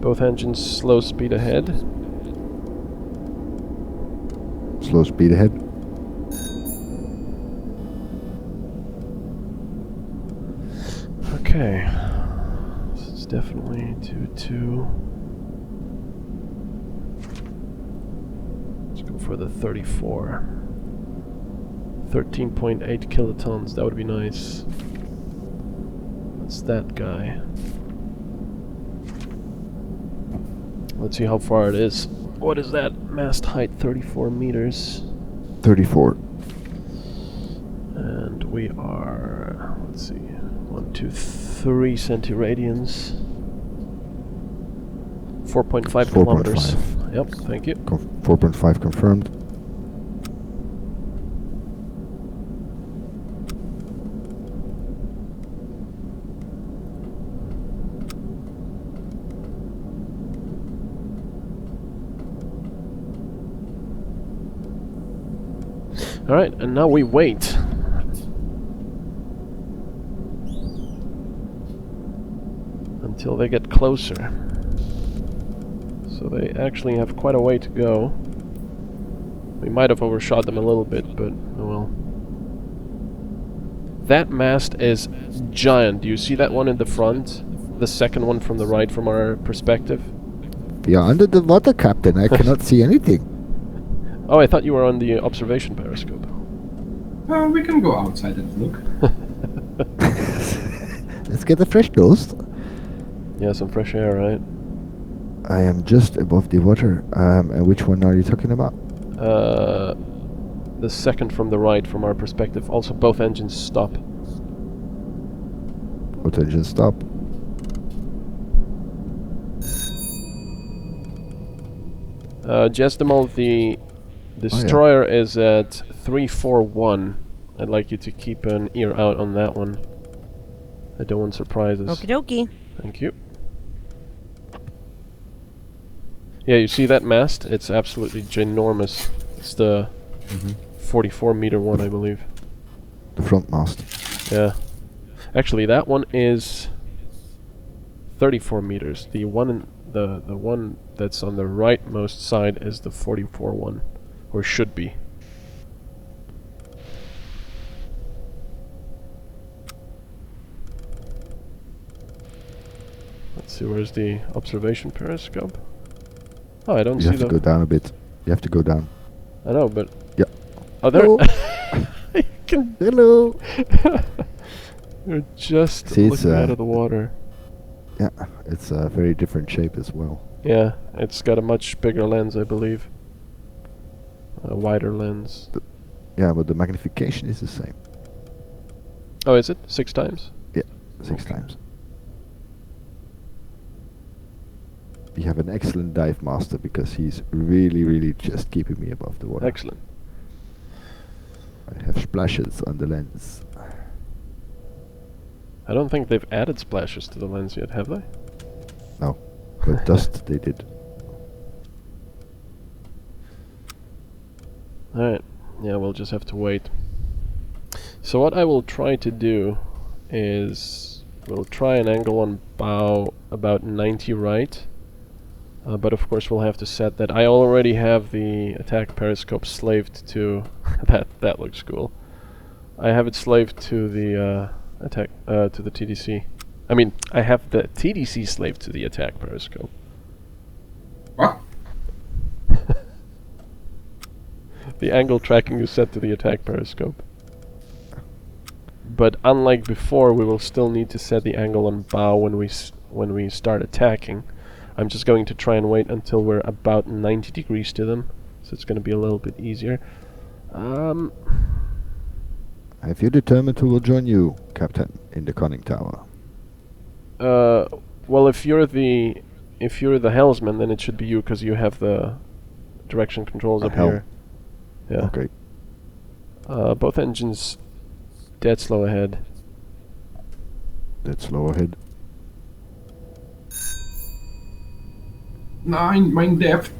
Both engines slow speed ahead. Slow speed ahead. Okay. This is definitely 2-2. Let's go for the 34. 13.8 kilotons, that would be nice. That's that guy. Let's see how far it is. What is that? Mast height 34 meters. 34. And we are, let's see, 1, 2, 3 centiradians. 4.5 kilometers. Yep, thank you. 4.5 confirmed. Alright, and now we wait. Until they get closer. So they actually have quite a way to go. We might have overshot them a little bit, but oh well. That mast is giant. Do you see that one in the front? The second one from the right from our perspective? We are under the water, Captain. I cannot see anything. Oh, I thought you were on the observation periscope. We can go outside and look. Let's get a fresh dose. Yeah, some fresh air, right? I am just above the water. And which one are you talking about? The second from the right from our perspective. Also, both engines stop. Both engines stop. Gestimal, the destroyer is at 341. I'd like you to keep an ear out on that one. I don't want surprises. Okie dokie. Thank you. Yeah, you see that mast? It's absolutely ginormous. It's the 44 meter one, I believe. The front mast. Yeah. Actually, that one is 34 meters. The one the one that's on the rightmost side is the 44 one, or should be. Let's see, where's the observation periscope? Oh, I don't You see have to go down a bit. You have to go down. I know, but... Yeah. Oh, there... Hello. You can... Hello. You're just See, looking out of the water. Yeah, it's a very different shape as well. Yeah, it's got a much bigger lens, I believe. A wider lens. Yeah, but the magnification is the same. Oh, is it? 6 times? Yeah, 6 times. We have an excellent dive master because he's really just keeping me above the water. Excellent. I have splashes on the lens. I don't think they've added splashes to the lens yet, have they? No, but dust they did. Alright, yeah, we'll just have to wait. So what I will try to do is we'll try an angle on bow about 90 right. But of course we'll have to set that. I already have the attack periscope slaved to that looks cool. I have it slaved to the attack to the TDC. I mean, I have the TDC slaved to the attack periscope. What? The angle tracking is set to the attack periscope. But unlike before, we will still need to set the angle on bow when we start attacking. I'm just going to try and wait until we're about 90 degrees to them, so it's going to be a little bit easier. Have you determined who will join you, Captain, in the conning tower? Well, if you're the helmsman, then it should be you, because you have the direction controls up helm. here. Yeah. Okay. Both engines dead slow ahead. Dead slow ahead. 9, mein depth.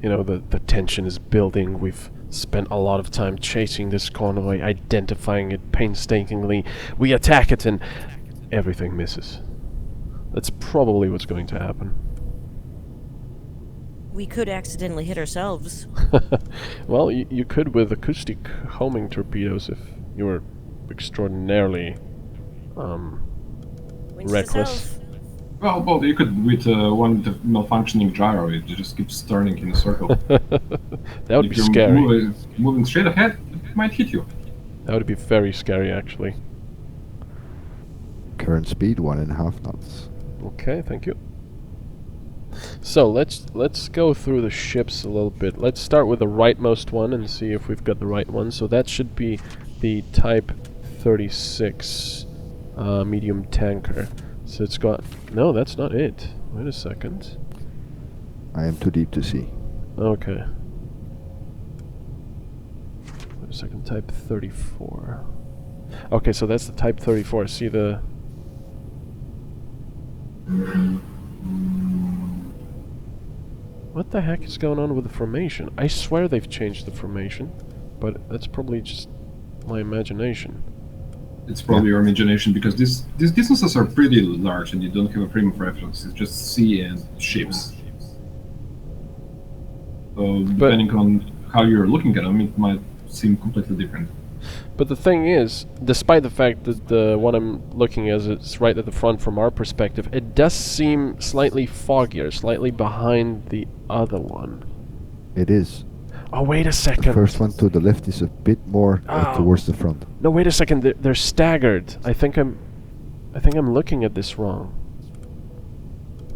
You know, the tension is building. We've spent a lot of time chasing this convoy, identifying it painstakingly. We attack it and everything misses. That's probably what's going to happen. We could accidentally hit ourselves. Well, you could with acoustic homing torpedoes if you were extraordinarily Winch to reckless. south. Well, you could with one with the malfunctioning gyro. It just keeps turning in a circle. That would If be you're scary. moving straight ahead, it might hit you. That would be very scary, actually. Current speed 1.5 knots. Okay, thank you. So let's go through the ships a little bit. Let's start with the rightmost one and see if we've got the right one. So that should be the Type 36 medium tanker. So it's got... No, that's not it. Wait a second. I am too deep to see. Okay. Wait a second. Type 34. Okay, so that's the Type 34. See the... What the heck is going on with the formation? I swear they've changed the formation, but that's probably just my imagination. It's probably your imagination because these distances are pretty large and you don't have a frame of reference. It's just sea and ships. So depending on how you're looking at them, it might seem completely different. But the thing is, despite the fact that the one I'm looking at is right at the front from our perspective, it does seem slightly foggier, slightly behind the other one. It is. Oh, wait a The second. first one to the left is a bit more towards the front. No, wait a second. They're staggered. I think I'm looking at this wrong.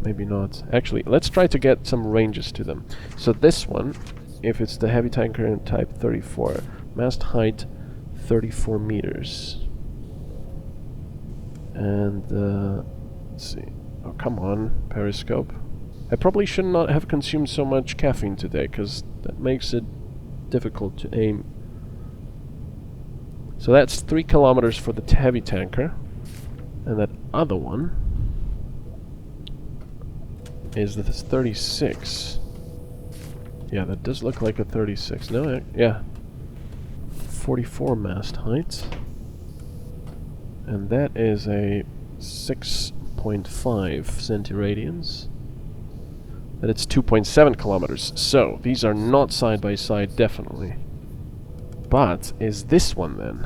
Maybe not. Actually, let's try to get some ranges to them. So this one, if it's the heavy tanker in Type 34, mast height 34 meters. And let's see. Oh, come on, periscope. I probably should not have consumed so much caffeine today, because that makes it difficult to aim. So that's 3 kilometers for the heavy tanker. And that other one is this 36. Yeah, that does look like a 36. No, yeah. 44 mast height. And that is a 6.5 centiradians. And it's 2.7 kilometers. So, these are not side by side, definitely. But, is this one then?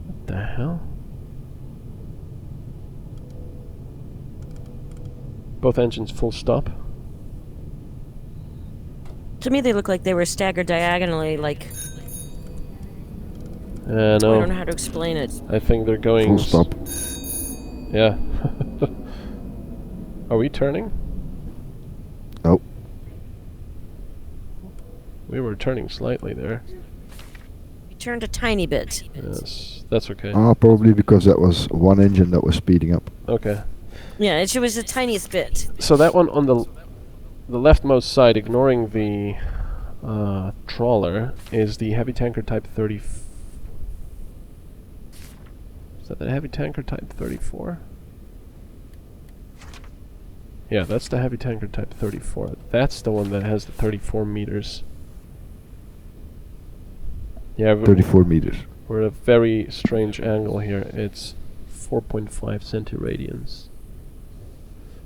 What the hell? Both engines full stop. To me, they look like they were staggered diagonally, like... I No. don't know how to explain it. I think they're going... Full stop. Yeah. Are we turning? Nope. We were turning slightly there. We turned a tiny bit. Yes, that's okay. Probably because that was one engine that was speeding up. Okay. Yeah, it was the tiniest bit. So that one on the leftmost side, ignoring the trawler, is the heavy tanker Type 30. Is that the heavy tanker Type 34? Yeah, that's the heavy tanker Type 34. That's the one that has the 34 meters. Yeah, 34 meters. we're at a very strange angle here. It's 4.5 centiradians.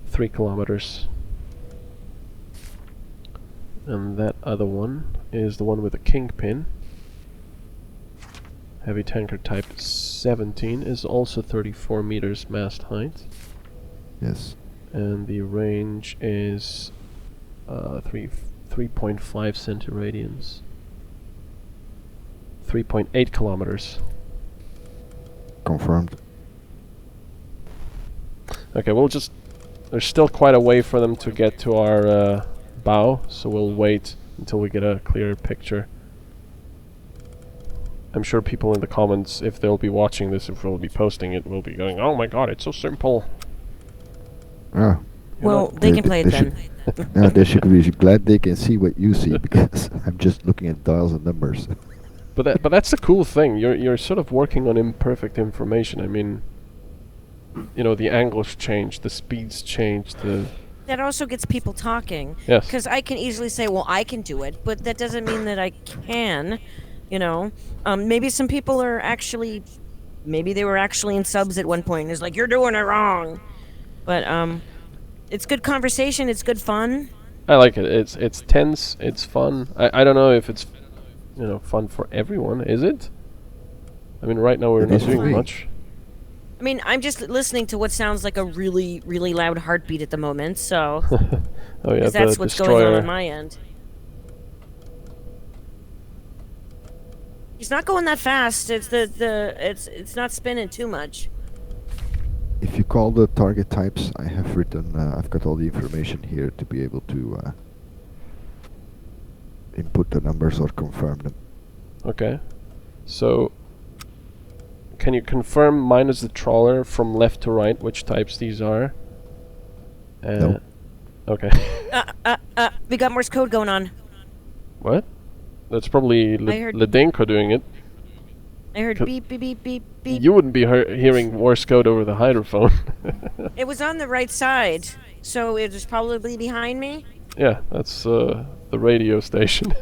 3 kilometers. And that other one is the one with the kingpin. Heavy tanker Type 17 is also 34 meters mast height. Yes. And the range is 3.5 centiradians. 3.8 kilometers. Confirmed. Okay, we'll just... There's still quite a way for them to get to our bow, so we'll wait until we get a clearer picture. I'm sure people in the comments, if they'll be watching this, if we'll be posting it, will be going, "Oh my god, it's so simple." Ah. Well, they can play it then. Yeah, they should be glad they can see what you see, because I'm just looking at dials and numbers. But that's the cool thing. You're sort of working on imperfect information. I mean, you know, the angles change, the speeds change, the... That also gets people talking. Yes. Because I can easily say, well, I can do it, but that doesn't mean that I can, you know? Maybe some people are actually... Maybe they were actually in subs at one point, and it's like, you're doing it wrong! But, it's good conversation, it's good fun. I like it. It's tense, it's fun. I don't know if it's, you know, fun for everyone, is it? I mean, right now we're It not is for doing me. much. I mean, I'm just listening to what sounds like a really, really loud heartbeat at the moment, so... Oh yeah, 'cause the that's what's going on destroyer. my end. He's not going that fast. It's it's not spinning too much. If you call the target types, I have written, I've got all the information here to be able to input the numbers or confirm them. Okay. So, can you confirm minus the trawler from left to right which types these are? No. Okay. We got Morse code going on. What? That's probably I heard- Ledenko doing it. I heard Co- beep, beep, beep, beep, beep. You wouldn't be hearing Morse code over the hydrophone. It was on the right side, so it was probably behind me. Yeah, that's the radio station.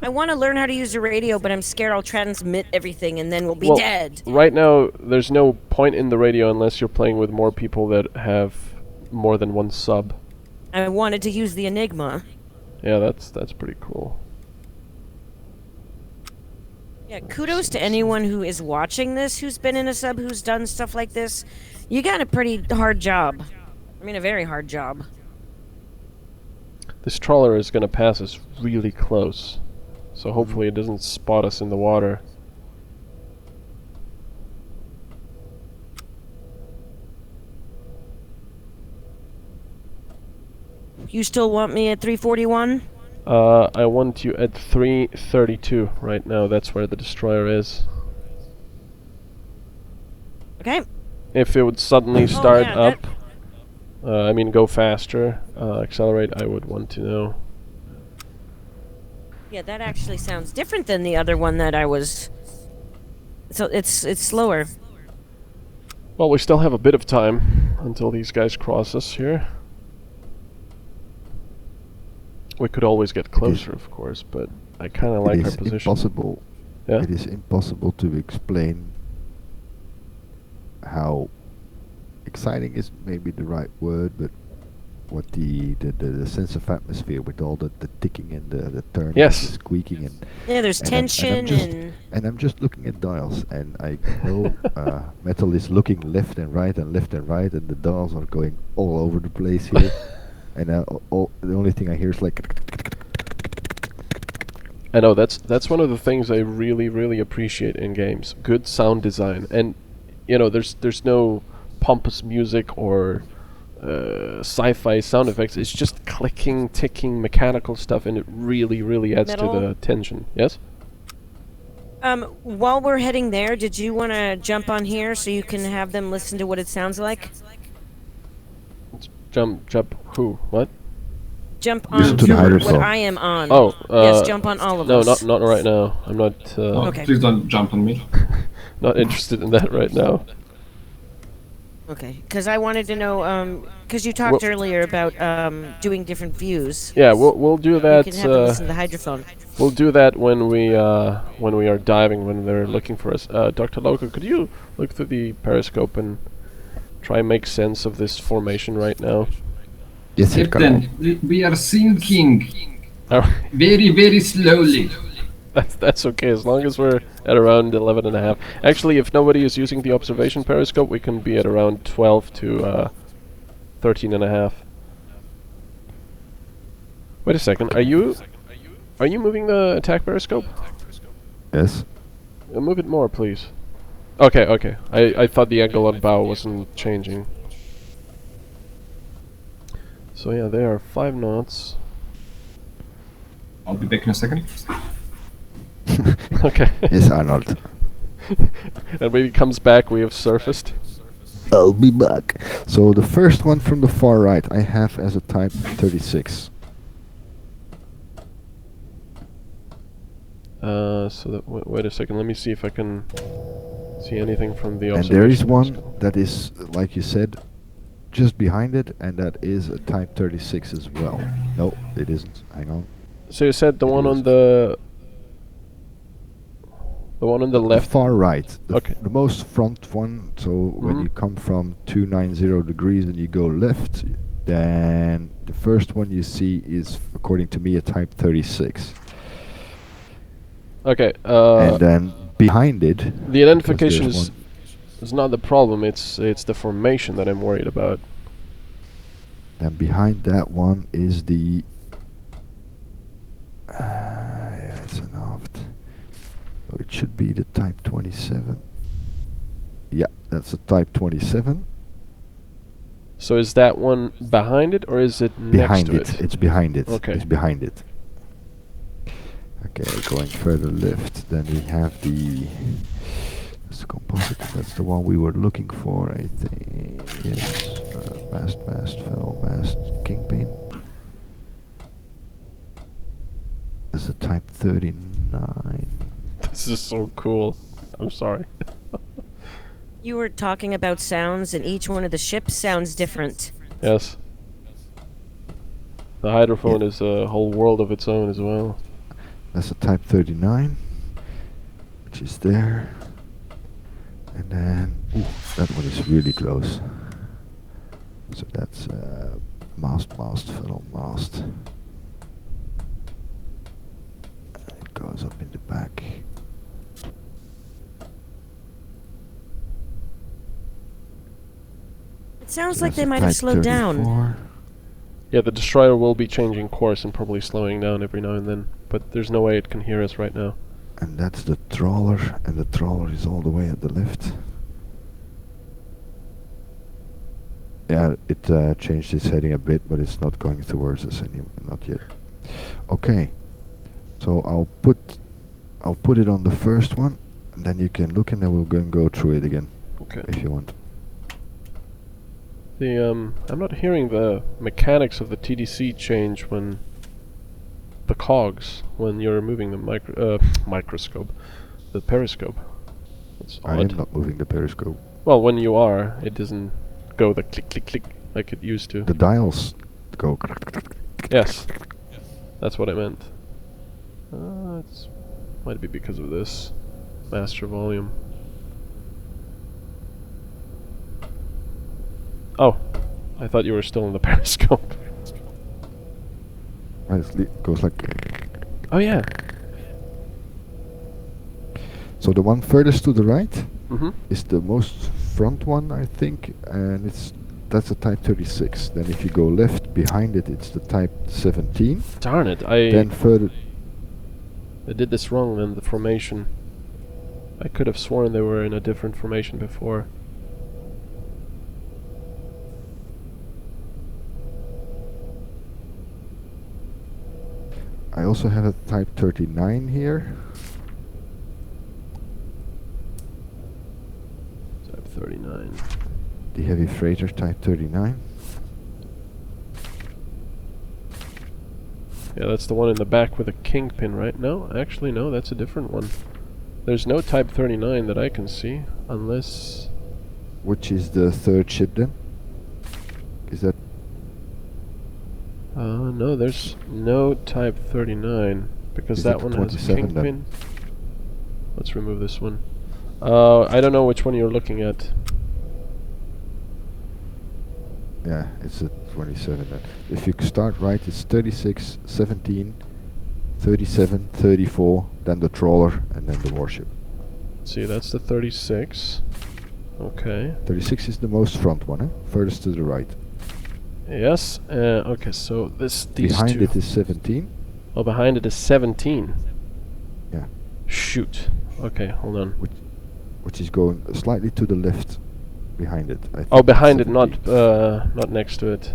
I want to learn how to use the radio, but I'm scared I'll transmit everything and then we'll be Well, dead. Right now, there's no point in the radio unless you're playing with more people that have more than one sub. I wanted to use the Enigma. Yeah, that's pretty cool. Yeah, kudos to anyone who is watching this, who's been in a sub, who's done stuff like this. You got a pretty hard job. I mean, a very hard job. This trawler is gonna pass us really close, so hopefully it doesn't spot us in the water. You still want me at 341? I want you at 332 right now. That's where the destroyer is. Okay. If it would suddenly start yeah, up, I mean go faster, accelerate, I would want to know. Yeah, that actually sounds different than the other one that I was... So it's slower. Well, we still have a bit of time until these guys cross us here. We could always get closer, of course, but I kind of like It our is position. impossible. Yeah? It is impossible to explain how exciting is maybe the right word, but what the sense of atmosphere with all the ticking and the turning, Yes. and the squeaking, and Yeah, there's and I'm tension just- and... and I'm just looking at dials, and I know Metal is looking left and right, and the dials are going all over the place here. And the only thing I hear is like... I know, that's one of the things I really, really appreciate in games. Good sound design. And, you know, there's no pompous music or sci-fi sound effects. It's just clicking, ticking, mechanical stuff, and it really, really adds Metal? to the tension. Yes? While we're heading there, did you want to jump on here so you can have them listen to what it sounds like? Jump, who? What? Jump Listen on to the what hydrophone. I am on. Oh, yes, jump on all of no, us. not right now. I'm not Oh, Okay. Please don't jump on me. not interested in that right now. Okay, because I wanted to know, because you talked Well- earlier about doing different views. Yeah, we'll do You that. can have them listen to the hydrophone. We'll do that when we are diving, when they're looking for us. Dr. Loco, could you look through the periscope and try and make sense of this formation right now? Yes, sir, Colonel. Captain, we are sinking Oh, very, very slowly. that's okay, as long as we're at around 11 and a half. Actually, if nobody is using the observation periscope, we can be at around 12 to 13 and a half. Wait a second, are you moving the attack periscope? Yes. Move it more, please. Okay. I thought the angle on bow wasn't changing. So yeah, they are 5 knots. I'll be back in a second. Okay. Yes, Arnold. And when he comes back, we have surfaced. I'll be back. So the first one from the far right I have as a type 36. So that wait a second. Let me see if I can see anything from the And observation. there is one periscope. that is, like you said, just behind it, and that is a Type 36 as well. No, it isn't. Hang on. So you said the It one is. on the one on the left. Far right. Okay. The most front one. So when Mhm. you come from 290 degrees and you go left, then the first one you see is, according to me, a Type 36. Okay. And then behind it, The because identification there's is not the problem. It's the formation that I'm worried about. and behind that one is the. Yeah, it's an aft. So it should be the Type 27. Yeah, that's a Type 27. So is that one behind it, or is it Behind next to it? It's behind it. Okay. It's behind it. Okay, going further left, then we have the. That's the composite. That's the one we were looking for, I think. Yes. Mast, fellow mast, kingpin. That's a Type 39. This is so cool. I'm sorry. You were talking about sounds, and each one of the ships sounds different. Yes. The hydrophone is a whole world of its own as well. That's a Type 39, which is there. And then, ooh, that one is really close. So that's mast, fellow mast. And it goes up in the back. It sounds So like that's they a might have Type slowed down. 34. Yeah, the destroyer will be changing course and probably slowing down every now and then, but there's no way it can hear us right now. And that's the trawler, and the trawler is all the way at the left. Yeah, it changed its heading a bit, but it's not going towards us anymore, not yet. Okay, so I'll put it on the first one, and then you can look, and then we're going to go through it again, Okay. if you want. I'm not hearing the mechanics of the TDC change when the cogs when you're moving the microscope, the periscope. It's I odd. am not moving the periscope. Well, when you are, it doesn't go the click click click like it used to. The dials go. Yes, that's what I meant. It might be because of this master volume. Oh, I thought you were still in the periscope. It goes like. Oh yeah. So the one furthest to the right Mm-hmm. is the most front one, I think, and that's a Type 36. Then if you go left behind it, it's the Type 17. Darn it! Then further, I did this wrong in the formation. I could have sworn they were in a different formation before. I also have a Type 39 here. Type 39. The heavy freighter Type 39. Yeah, that's the one in the back with a kingpin, right? No, actually no, that's a different one. There's no Type 39 that I can see, unless... Which is the third ship then? Is that... no, there's no Type 39, because Is that it one has a 27 then? kingpin. Let's remove this one. I don't know which one you're looking at. Yeah, it's a 27 then. If you start right, it's 36, 17, 37, 34, then the trawler, and then the warship. See, that's the 36. Okay. 36 is the most front one, furthest to the right. Yes. Okay, so these Behind two. it is 17. Oh, behind it is 17. Yeah. Shoot. Okay, hold on. Which is going slightly to the left behind it. I think Oh, behind it, 17. not next to it.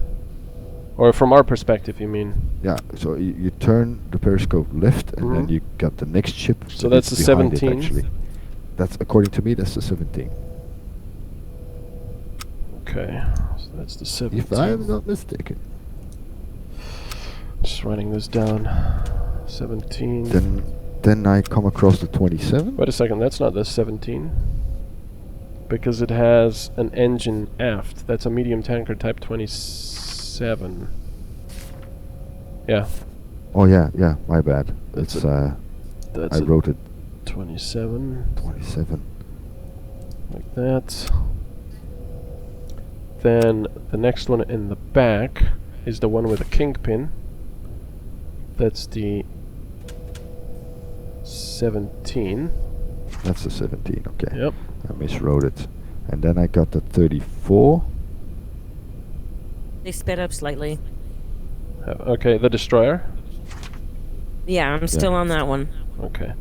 Or from our perspective, you mean? Yeah, so you turn the periscope left, and then Mhm. you got the next ship. So that that's is the behind it, 17? actually. That's, according to me, that's the 17. Okay, so that's the 17. If I am not mistaken. Just writing this down. 17. Then I come across the 27. Wait a second, that's not the 17. because it has an engine aft. That's a medium tanker type 27. Yeah. Oh yeah, yeah. My bad. That's It's That's I wrote it 27. 27. Like that. Then the next one in the back is the one with a kingpin. That's the 17. That's the 17. Okay. Yep. I miswrote it. And then I got the 34. They sped up slightly. Okay, the destroyer. Yeah, I'm still on that one. Okay.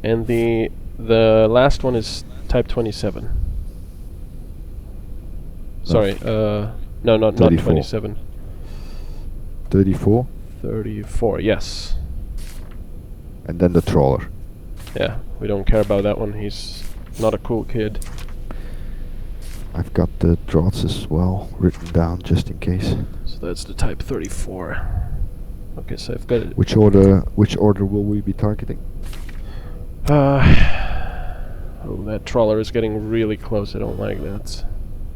And the last one is type 27. Sorry, no, not 34. 27. 34. 34, yes. And then the trawler. Yeah, we don't care about that one. He's not a cool kid. I've got the draughts as well written down just in case. So that's the type 34. Okay, so I've got it. Which order will we be targeting? Oh, that trawler is getting really close. I don't like that.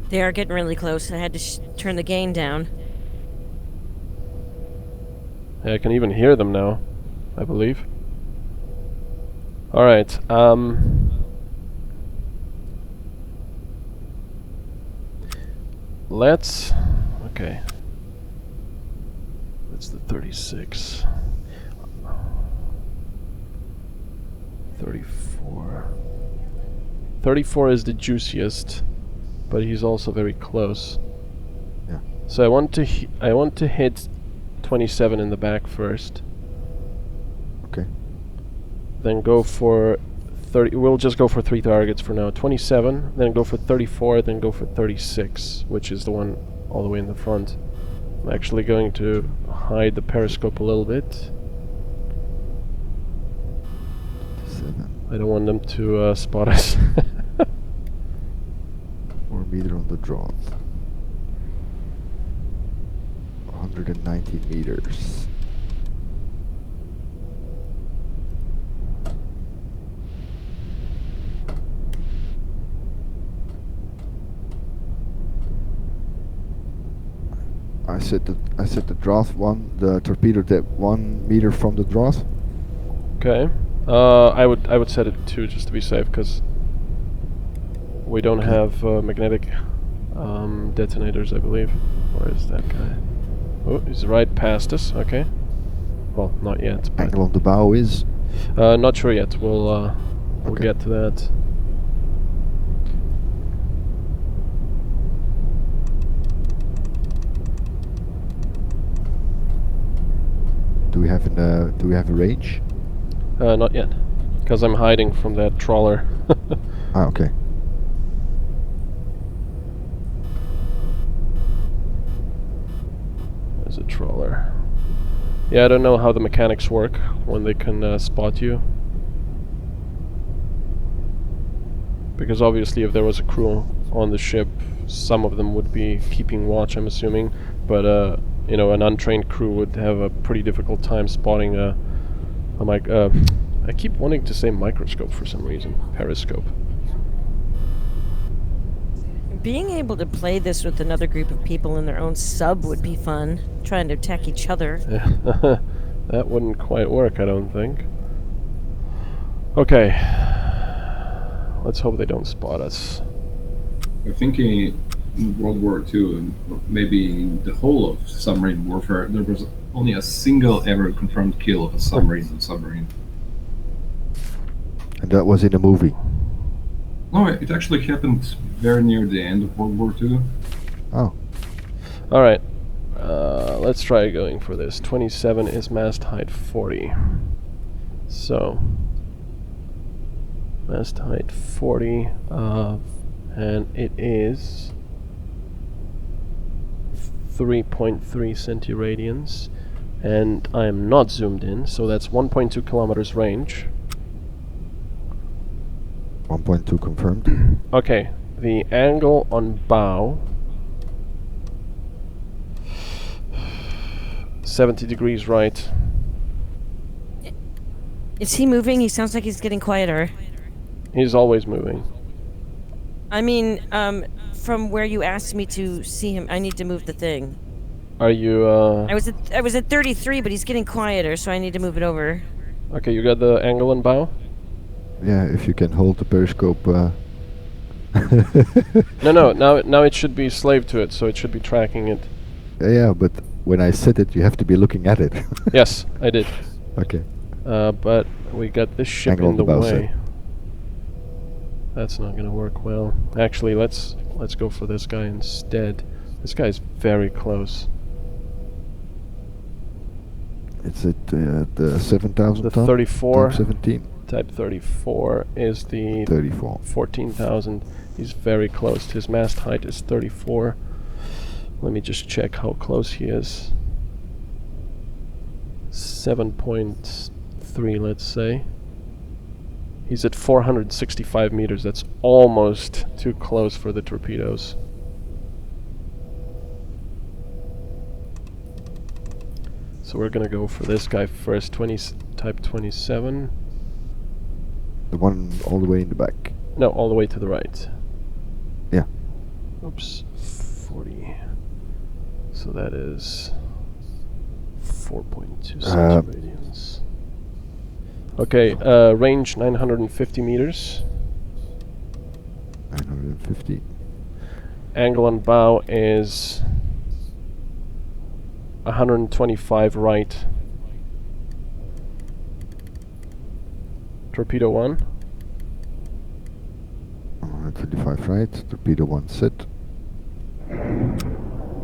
They are getting really close. I had to turn the gain down. Yeah, I can even hear them now, I believe. Alright, let's... Okay. That's the 36. 34. 34 is the juiciest, but he's also very close. Yeah. So I want to hit 27 in the back first. Okay. Then go for 30. We'll just go for 3 targets for now. 27, then go for 34, then go for 36, which is the one all the way in the front. I'm actually going to hide the periscope a little bit. 7. I don't want them to spot us. 4 meter on the draught. 190 meters. I set the draught the torpedo depth 1 meter from the draught. Okay. I would set it 2 just to be safe, because we don't have magnetic detonators, I believe. Where is that guy? Oh, he's right past us. Okay. Well, not yet. But Angle on the bow is not sure yet. We'll Okay. get to that. Do we have a range? Not yet, because I'm hiding from that trawler. Ah, okay. There's a trawler. Yeah, I don't know how the mechanics work when they can spot you. Because obviously if there was a crew on the ship, some of them would be keeping watch, I'm assuming. But, you know, an untrained crew would have a pretty difficult time spotting a I keep wanting to say microscope for some reason. Periscope. Being able to play this with another group of people in their own sub would be fun. Trying to attack each other. That wouldn't quite work, I don't think. Okay. Let's hope they don't spot us. I think in World War II, maybe in the whole of submarine warfare, there was only a single ever confirmed kill of a submarine on submarine. And that was in a movie. No, it actually happened very near the end of World War II. Oh. Alright. Let's try going for this. 27 is mast height 40. So... mast height 40, and it is 3.3 centiradians, and I am not zoomed in, so that's 1.2 kilometers range. 1.2 confirmed. Okay, the angle on bow 70 degrees right. Is he moving? He sounds like he's getting quieter. He's always moving. I mean, from where you asked me to see him, I need to move the thing. Are you, I was at 33, but he's getting quieter, so I need to move it over. okay, you got the angle and bow? Yeah, if you can hold the periscope. No, now it should be slave to it, so it should be tracking it. Yeah, but when I set it, you have to be looking at it. Yes, I did. Okay. But we got this ship Angle in the on the bow way. set. That's not gonna work well. Actually, let's go for this guy instead. This guy's very close. It's at the 7,000 The ton? 34. Type 17. Type 34 is the 34. 14,000. He's very close. His mast height is 34. Let me just check how close he is. 7.3, let's say. He's at 465 meters. That's almost too close for the torpedoes. So we're gonna go for this guy first. Type 27. The one all the way in the back. No, all the way to the right. Yeah. Oops, 40. So that is 4.26 radians. Okay, range 950 meters. 950. Angle on bow is 125 right. Torpedo 1. 125 right. Torpedo 1 set.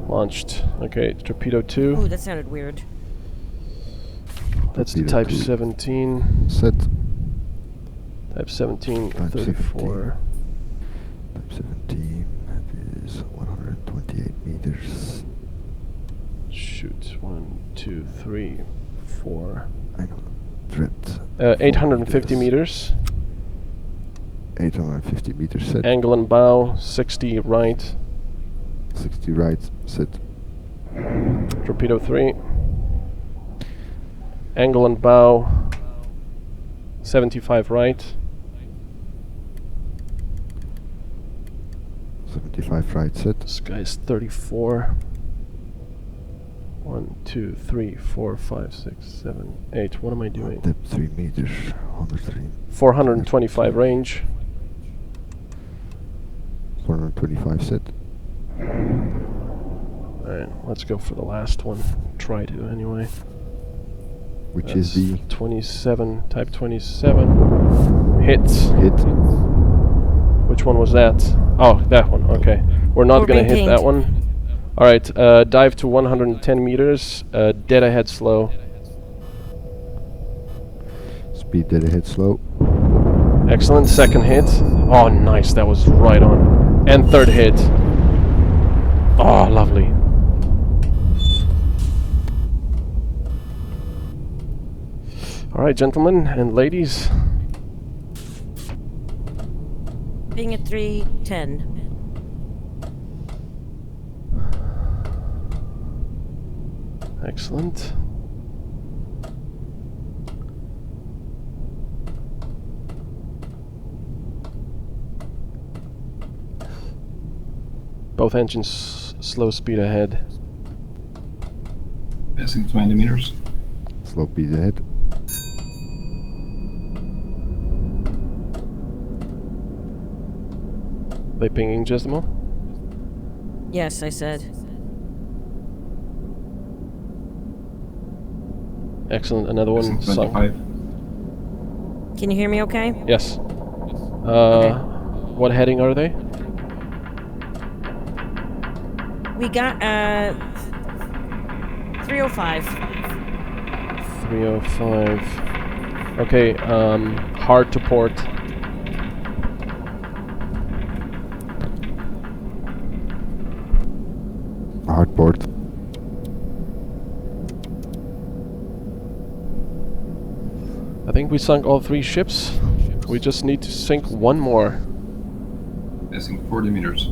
Launched. Okay, torpedo 2. Ooh, that sounded weird. That's the Torpedo type 2. 17. Set. Type 17, Type 34. Type 17. That is 128 meters. Shoot. 1, 2, 3, 4. I know. Threat. 850 meters. 850 meters set. Angle and bow, 60 right. 60 right. Set. Torpedo 3. Angle and bow, 75 right. 75 right set. This guy's 34. 1, 2, 3, 4, 5, 6, 7, 8. What am I doing? Depth 3 meters. 103. 425 range. 425 set. Alright, let's go for the last one. Try to, anyway. Which is the 27, type 27. Hits. hit. Which one was that? Oh, that one, okay. We're not We're gonna being hit that pinged. one. Alright, dive to 110 meters, dead ahead slow. Speed dead ahead slow. Excellent, second hit. Oh, nice, that was right on. And third hit. Oh, lovely. Alright, gentlemen and ladies. Being at 310. Excellent. Both engines slow speed ahead. Passing 20 meters. Slow speed ahead. They pinging Jesimo? Yes, I said. Excellent, another Passing one sunk. 25. Can you hear me okay? Yes. What heading are they? We got 305. 305. Okay, hard to port. Hard port. I think we sunk all 3 ships. We just need to sink one more. Passing 40 meters.